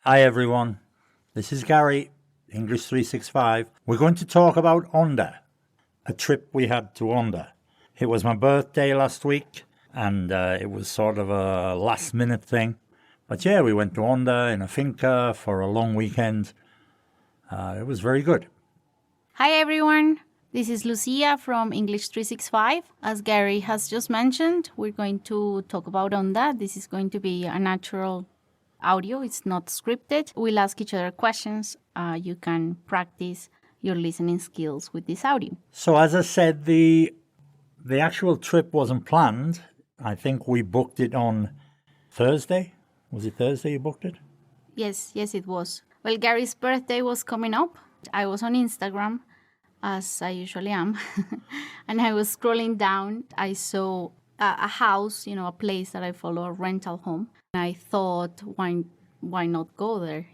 Hi everyone, this is Gary, English 365. We're going to talk about Onda, a trip we had to Onda. It was my birthday last week and it was sort of a last minute thing. But yeah, we went to Onda in a finca for a long weekend. It was very good. Hi everyone, this is Lucia from English 365. As Gary has just mentioned, we're going to talk about Onda. This is going to be a natural audio, it's not scripted. We'll ask each other questions. You can practice your listening skills with this audio. So as I said, the actual trip wasn't planned. I think we booked it on Thursday. Was it Thursday you booked it? Yes, it was. Well, Gary's birthday was coming up. I was on Instagram, as I usually am, and I was scrolling down. I saw a house, a place that I follow, a rental home. And I thought, why not go there?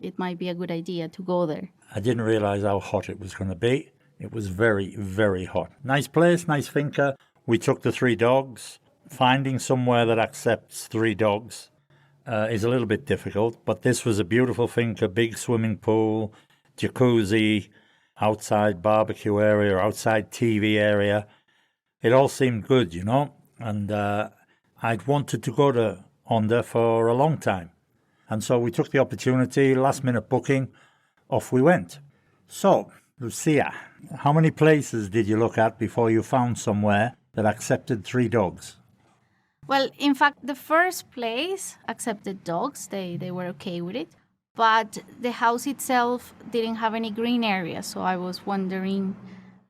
It might be a good idea to go there. I didn't realize how hot it was going to be. It was very, very hot. Nice place, nice finca. We took the 3 dogs. Finding somewhere that accepts 3 dogs is a little bit difficult, but this was a beautiful finca, big swimming pool, jacuzzi, outside barbecue area, outside TV area. It all seemed good, and I'd wanted to go to Onda for a long time. And so we took the opportunity, last minute booking, off we went. So, Lucia, how many places did you look at before you found somewhere that accepted 3 dogs? Well, in fact, the first place accepted dogs. They were okay with it. But the house itself didn't have any green area. So I was wondering,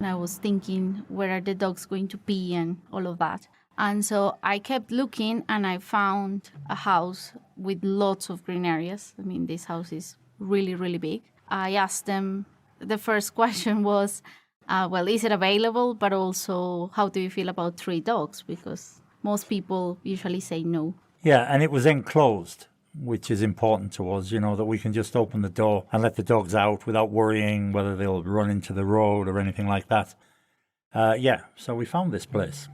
and I was thinking, where are the dogs going to pee and all of that. And so I kept looking and I found a house with lots of green areas. I mean, this house is really, really big. I asked them, the first question was, is it available? But also, how do you feel about 3 dogs? Because most people usually say no. Yeah, and it was enclosed, which is important to us, that we can just open the door and let the dogs out without worrying whether they'll run into the road or anything like that. So we found this place.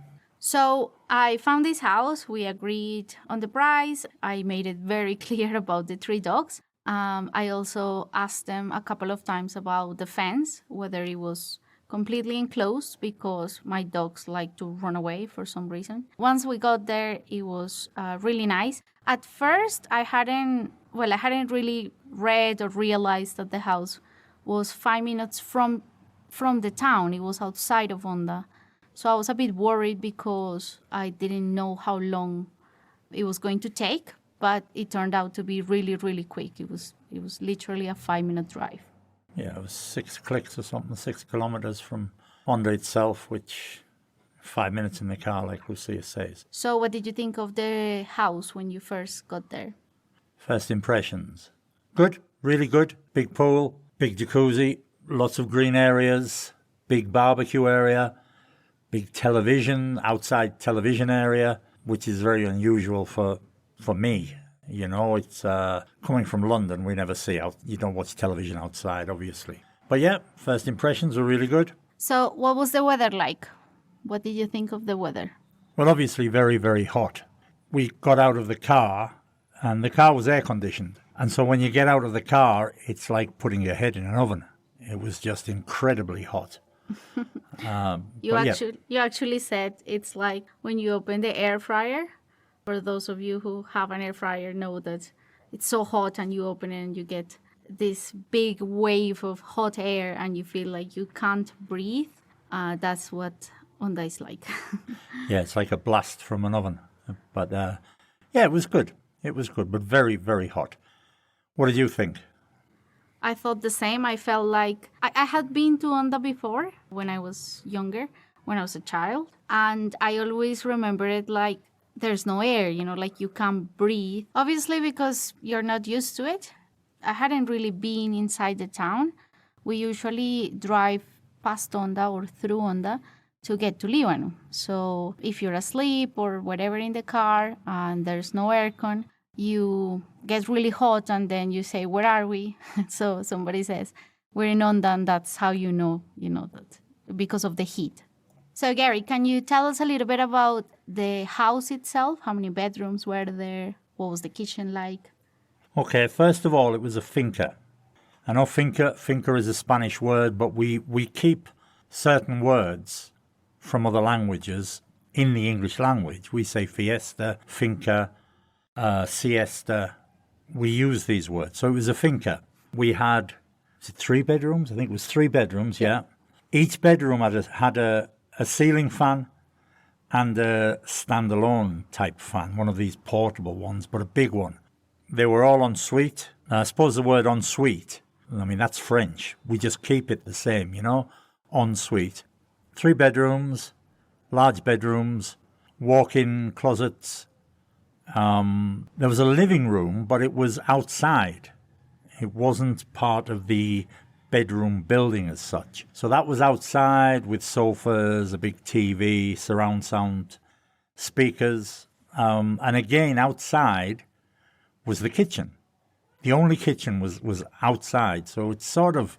So I found this house. We agreed on the price. I made it very clear about the 3 dogs. I also asked them a couple of times about the fence, whether it was completely enclosed, because my dogs like to run away for some reason. Once we got there, it was really nice. At first, I hadn't really read or realized that the house was 5 minutes from the town. It was outside of Onda. So I was a bit worried because I didn't know how long it was going to take, but it turned out to be really, really quick. It was literally a 5-minute drive. Yeah, it was 6 clicks or something, 6 kilometers from Onda itself, which 5 minutes in the car, like Lucia says. So what did you think of the house when you first got there? First impressions. Good, really good. Big pool, big jacuzzi, lots of green areas, big barbecue area, big television, outside television area, which is very unusual for me. It's coming from London, we never see out. You don't watch television outside, obviously. But yeah, first impressions were really good. So what was the weather like? What did you think of the weather? Well, obviously very, very hot. We got out of the car and the car was air conditioned. And so when you get out of the car, it's like putting your head in an oven. It was just incredibly hot. You actually said it's like when you open the air fryer. For those of you who have an air fryer know that it's so hot and you open it and you get this big wave of hot air and you feel like you can't breathe. That's what Onda is like. Yeah, it's like a blast from an oven. But it was good. It was good, but very, very hot. What did you think? I thought the same. I felt like I had been to Onda before when I was younger, when I was a child. And I always remember it like there's no air, like you can't breathe. Obviously, because you're not used to it. I hadn't really been inside the town. We usually drive past Onda or through Onda to get to Líbano. So if you're asleep or whatever in the car and there's no aircon, you get really hot and then you say, where are we? So somebody says, we're in Onda, and that's how you know that because of the heat. So Gary, can you tell us a little bit about the house itself? How many bedrooms were there? What was the kitchen like? Okay, first of all, it was a finca. I know finca is a Spanish word, but we keep certain words from other languages in the English language. We say fiesta, finca, siesta. We use these words. So it was a finca. We had, is it 3 bedrooms? I think it was 3 bedrooms, yeah. Each bedroom had a ceiling fan and a standalone type fan, one of these portable ones, but a big one. They were all en suite. I suppose the word en suite, I mean, that's French. We just keep it the same, en suite. 3 bedrooms, large bedrooms, walk-in closets. There was a living room, but it was outside. It wasn't part of the bedroom building as such. So that was outside with sofas, a big TV, surround sound, speakers. And again, outside was the kitchen. The only kitchen was outside. So it's sort of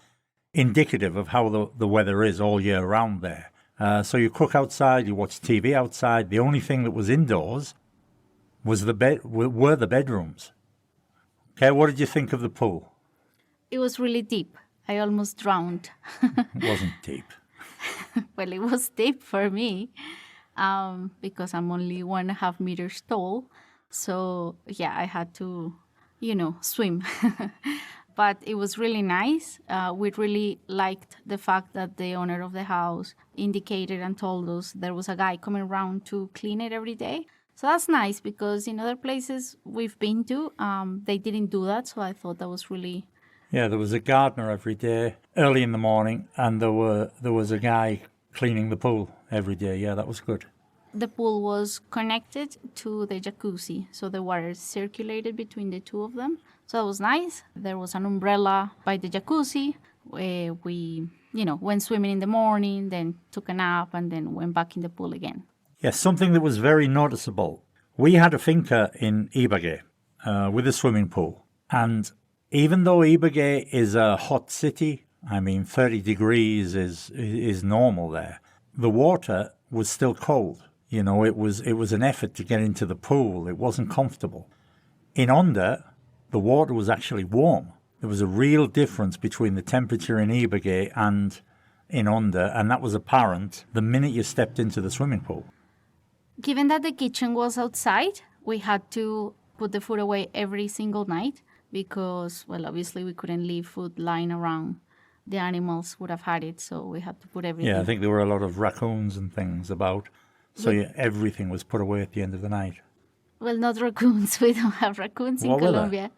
indicative of how the weather is all year round there. So you cook outside, you watch TV outside. The only thing that was indoors were the bedrooms. Okay, what did you think of the pool? It was really deep. I almost drowned. It wasn't deep. Well, it was deep for me because I'm only 1.5 meters tall. So, yeah, I had to, swim. But it was really nice. We really liked the fact that the owner of the house indicated and told us there was a guy coming around to clean it every day. So that's nice because in other places we've been to, they didn't do that. So I thought that was really... Yeah, there was a gardener every day, early in the morning, and there was a guy cleaning the pool every day. Yeah, that was good. The pool was connected to the jacuzzi, so the water circulated between the two of them. So that was nice. There was an umbrella by the jacuzzi. We went swimming in the morning, then took a nap, and then went back in the pool again. Yes, something that was very noticeable. We had a finca in Ibagué with a swimming pool, and even though Ibagué is a hot city, 30 degrees is normal there, the water was still cold. It was an effort to get into the pool. It wasn't comfortable. In Honda, the water was actually warm. There was a real difference between the temperature in Ibagué and in Honda, and that was apparent the minute you stepped into the swimming pool. Given that the kitchen was outside, we had to put the food away every single night. Because, well, obviously we couldn't leave food lying around. The animals would have had it, so we had to put everything. Yeah, I think there were a lot of raccoons and things about. So everything was put away at the end of the night. Well, not raccoons. We don't have raccoons in Colombia.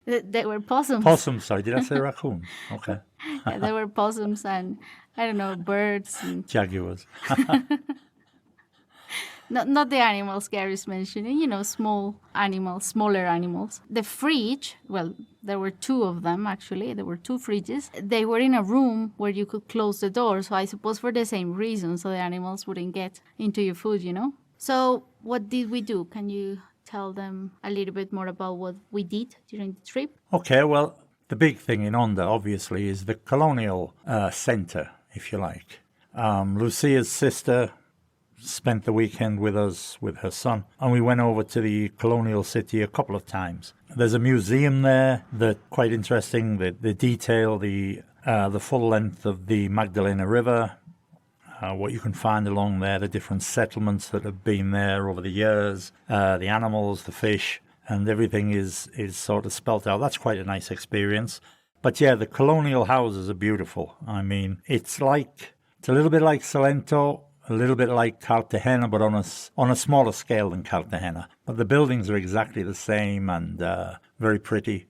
They were possums. Possums, sorry. Did I say raccoon? Okay. Yeah, there were possums and, birds. And... Jaguars. Not the animals Gary's mentioning, small animals, smaller animals. The fridge, well, there were 2 of them, actually. There were 2 fridges. They were in a room where you could close the door. So I suppose for the same reason, so the animals wouldn't get into your food, So what did we do? Can you tell them a little bit more about what we did during the trip? Okay, well, the big thing in Honda, obviously, is the colonial center, if you like. Lucia's sister spent the weekend with us, with her son, and we went over to the colonial city a couple of times. There's a museum there that's quite interesting. The detail, the full length of the Magdalena River, what you can find along there, the different settlements that have been there over the years, the animals, the fish, and everything is sort of spelt out. That's quite a nice experience. But yeah, the colonial houses are beautiful. It's a little bit like Salento, a little bit like Cartagena, but on a smaller scale than Cartagena. But the buildings are exactly the same and very pretty.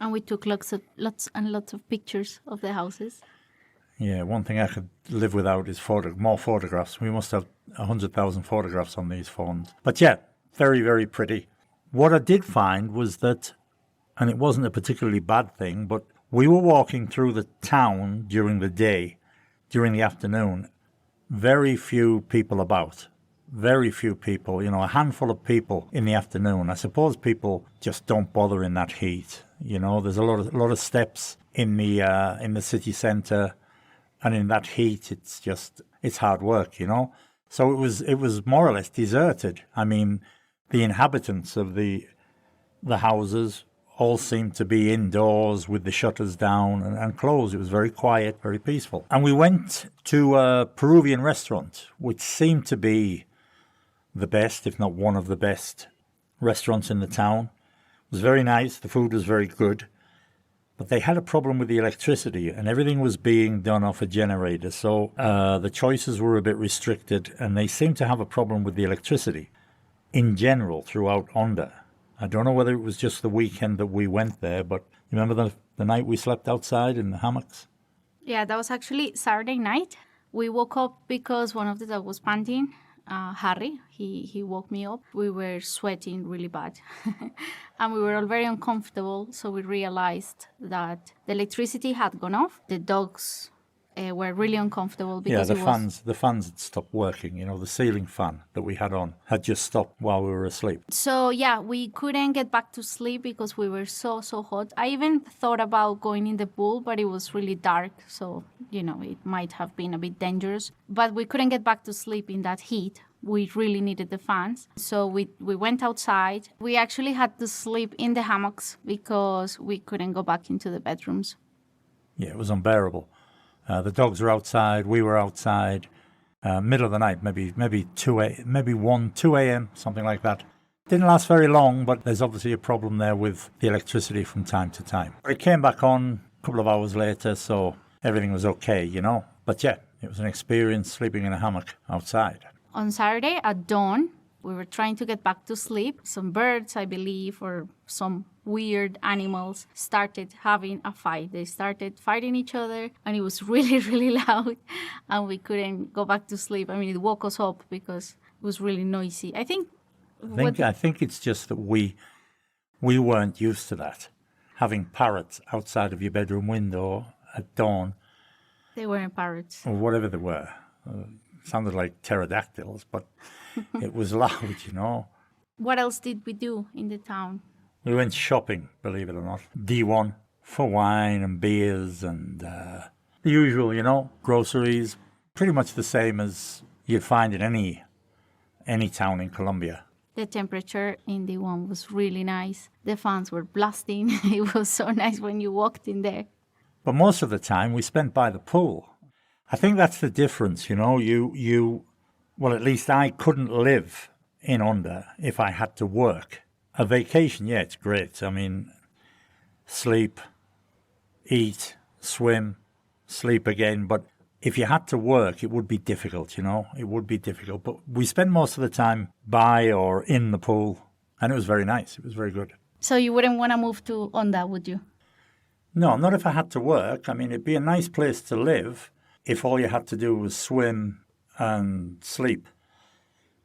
And we took lots and lots of pictures of the houses. Yeah, one thing I could live without is more photographs. We must have 100,000 photographs on these phones. But yeah, very, very pretty. What I did find was that, and it wasn't a particularly bad thing, but we were walking through the town during the day, during the afternoon. Very few people about. Very few people, a handful of people in the afternoon. I suppose people just don't bother in that heat. There's a lot of steps in the city centre, and in that heat, it's hard work. So it was more or less deserted. The inhabitants of the houses all seemed to be indoors with the shutters down and closed. It was very quiet, very peaceful. And we went to a Peruvian restaurant, which seemed to be the best, if not one of the best restaurants in the town. It was very nice. The food was very good. But they had a problem with the electricity, and everything was being done off a generator. So the choices were a bit restricted, and they seemed to have a problem with the electricity in general throughout Onda. I don't know whether it was just the weekend that we went there, but you remember the night we slept outside in the hammocks? Yeah, that was actually Saturday night. We woke up because one of the dogs was panting. Harry, he woke me up. We were sweating really bad. And we were all very uncomfortable, so we realized that the electricity had gone off. The dogs were really uncomfortable because the fans had stopped working. You know, the ceiling fan that we had on had just stopped while we were asleep. So yeah, we couldn't get back to sleep because we were so hot. I even thought about going in the pool, but it was really dark, so you know, it might have been a bit dangerous. But we couldn't get back to sleep in that heat. We really needed the fans. So we went outside. We actually had to sleep in the hammocks because we couldn't go back into the bedrooms. Yeah, it was unbearable. The dogs were outside, we were outside, middle of the night, maybe 2 a.m., something like that. Didn't last very long, but there's obviously a problem there with the electricity from time to time. It came back on a couple of hours later, so everything was okay, you know. But yeah, it was an experience sleeping in a hammock outside. On Saturday at dawn, we were trying to get back to sleep. Some birds, I believe, or some weird animals started having a fight. They started fighting each other, and it was really, really loud, and we couldn't go back to sleep. I mean, it woke us up because it was really noisy. I think it's just that we weren't used to that. Having parrots outside of your bedroom window at dawn. They weren't parrots. Or whatever they were. Sounded like pterodactyls, but it was loud, you know. What else did we do in the town? We went shopping, believe it or not. D1 for wine and beers and the usual, you know, groceries. Pretty much the same as you'd find in any town in Colombia. The temperature in D1 was really nice. The fans were blasting. It was so nice when you walked in there. But most of the time we spent by the pool. I think that's the difference, you know. Well, at least I couldn't live in Onda if I had to work. A vacation, yeah, it's great. I mean, sleep, eat, swim, sleep again. But if you had to work, it would be difficult, you know. It would be difficult. But we spent most of the time by or in the pool, and it was very nice. It was very good. So you wouldn't want to move to Onda, would you? No, not if I had to work. I mean, it'd be a nice place to live if all you had to do was swim and sleep.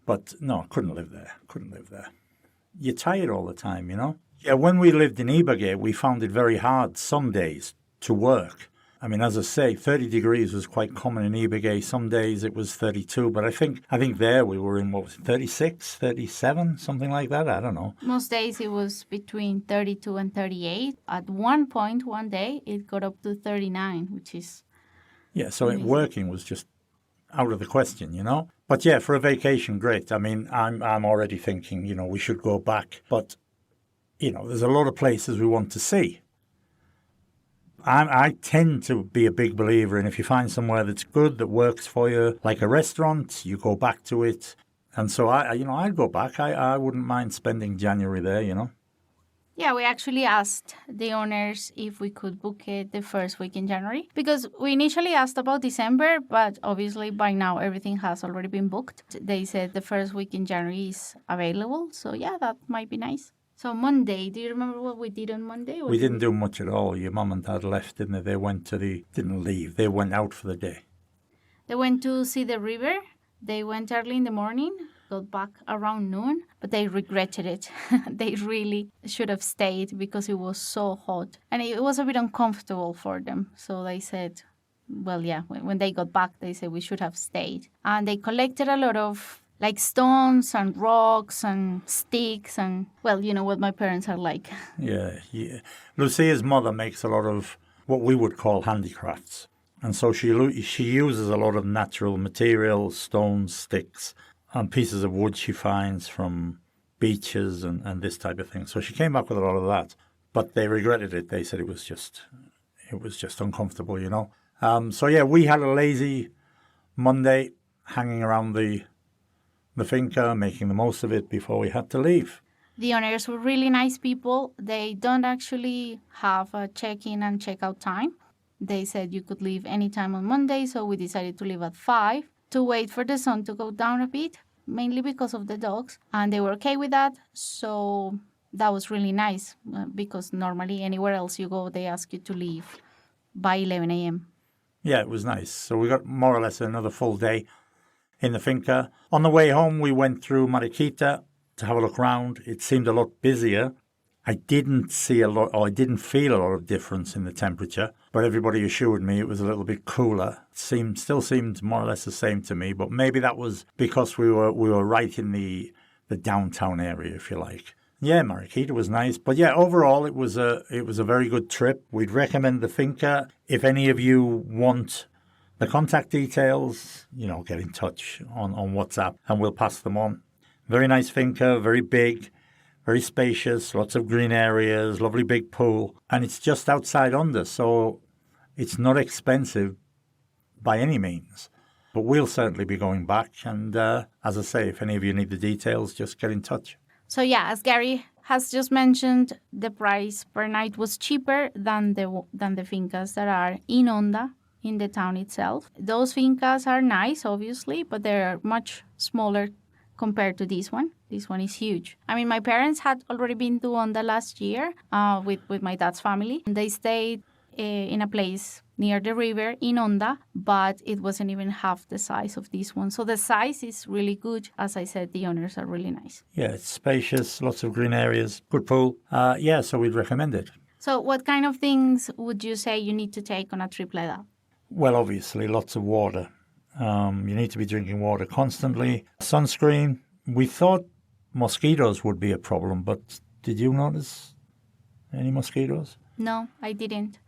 But no, I couldn't live there. You're tired all the time, you know. Yeah, when we lived in Ibagué, we found it very hard some days to work. I mean, as I say, 30 degrees was quite common in Ibagué. Some days it was 32, but I think there we were in, 36, 37, something like that? I don't know. Most days it was between 32 and 38. At one point, one day, it got up to 39, which is... Yeah, so working was just out of the question, you know. But yeah, for a vacation, great. I mean, I'm already thinking, you know, we should go back. But, you know, there's a lot of places we want to see. I tend to be a big believer in if you find somewhere that's good, that works for you, like a restaurant, you go back to it. And so, I'd go back. I wouldn't mind spending January there, you know. Yeah, we actually asked the owners if we could book it the first week in January, because we initially asked about December, but obviously by now everything has already been booked. They said the first week in January is available, so yeah, that might be nice. So Monday, do you remember what we did on Monday? We didn't do much at all. Your mum and dad left, didn't they? Didn't leave. They went out for the day. They went to see the river. They went early in the morning, got back around noon, but they regretted it. They really should have stayed because it was so hot. And it was a bit uncomfortable for them. So they said, well, yeah, when they got back, they said we should have stayed. And they collected a lot of like stones and rocks and sticks and, well, you know what my parents are like. Yeah. Lucia's mother makes a lot of what we would call handicrafts. And so she uses a lot of natural materials, stones, sticks, and pieces of wood she finds from beaches and this type of thing. So she came back with a lot of that. but they regretted it. They said it was just uncomfortable, you know. So yeah, we had a lazy Monday hanging around the finca, making the most of it before we had to leave. The owners were really nice people. They don't actually have a check-in and check-out time. They said you could leave anytime on Monday, so we decided to leave at 5 to wait for the sun to go down a bit, mainly because of the dogs. And they were okay with that, so that was really nice because normally anywhere else you go, they ask you to leave by 11 a.m. Yeah, it was nice. So we got more or less another full day in the finca. On the way home, we went through Mariquita to have a look around. It seemed a lot busier. I didn't feel a lot of difference in the temperature, but everybody assured me it was a little bit cooler. It still seemed more or less the same to me, but maybe that was because we were right in the downtown area, if you like. Yeah, Mariquita was nice, but yeah, overall it was a very good trip. We'd recommend the finca. If any of you want the contact details, get in touch on WhatsApp and we'll pass them on. Very nice finca, very big, very spacious, lots of green areas, lovely big pool, and it's just outside Onda, so it's not expensive by any means. But we'll certainly be going back, and as I say, if any of you need the details, just get in touch. So yeah, as Gary has just mentioned, the price per night was cheaper than the fincas that are in Onda, in the town itself. Those fincas are nice, obviously, but they're much smaller compared to this one. This one is huge. I mean, my parents had already been to Onda last year with my dad's family. They stayed in a place near the river in Onda, but it wasn't even half the size of this one. So the size is really good. As I said, the owners are really nice. Yeah, it's spacious, lots of green areas, good pool. So we'd recommend it. So what kind of things would you say you need to take on a trip like that? Well, obviously, lots of water. You need to be drinking water constantly. Sunscreen. We thought mosquitoes would be a problem, but did you notice any mosquitoes? No, I didn't.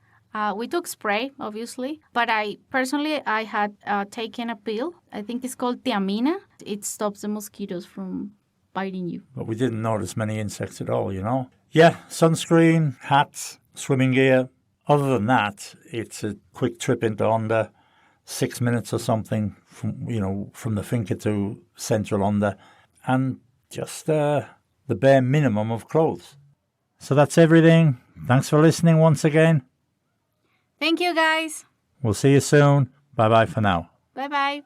We took spray, obviously, but I had taken a pill. I think it's called thiamina. It stops the mosquitoes from biting you. But we didn't notice many insects at all, Yeah, sunscreen, hats, swimming gear. Other than that, it's a quick trip into Onda, 6 minutes or something from the finca to central Onda, and just the bare minimum of clothes. So that's everything. Thanks for listening once again. Thank you, guys. We'll see you soon. Bye-bye for now. Bye-bye.